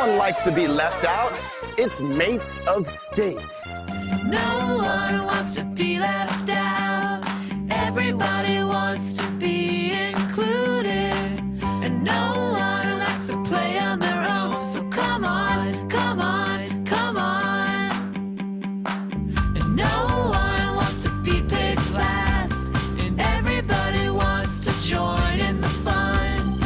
one likes to be left out. It's mates of state. No one wants to be left out. Everybody wants to be included. And no one likes to play on their own. So come on, come on, come on. And no one wants to be picked last. And everybody wants to join in the fun.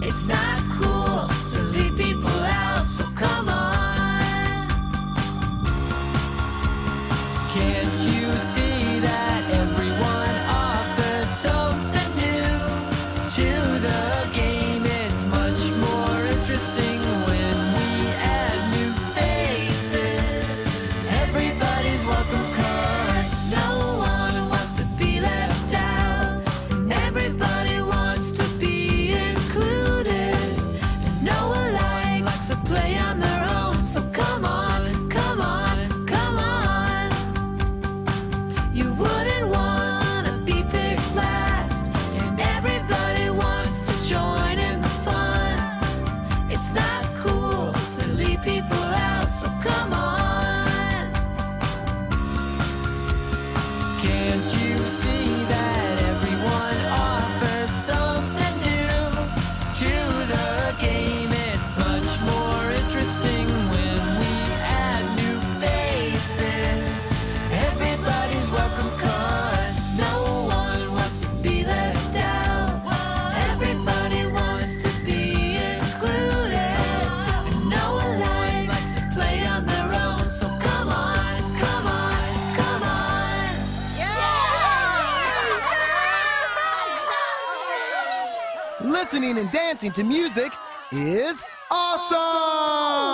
It's not cool to leave people out, so come on. Can't you see that everyone offers something new to the game? It's much more interesting when we add new faces. Everybody's welcome 'cause no one wants to be left out. And everybody wants to be included. And no one likes to play on their own. So come on, come on, come on. You wouldn't want to be picked last. And everybody wants to join in the fun. It's not cool to leave people out, so come on. Can't you see that everyone offers something new to the game? It's much more interesting when we add new faces. Everybody's welcome 'cause no one wants to be left out. Everybody wants to be included. And no one likes to play on their own. So come on, come on, come on. Listening and dancing to music is awesome!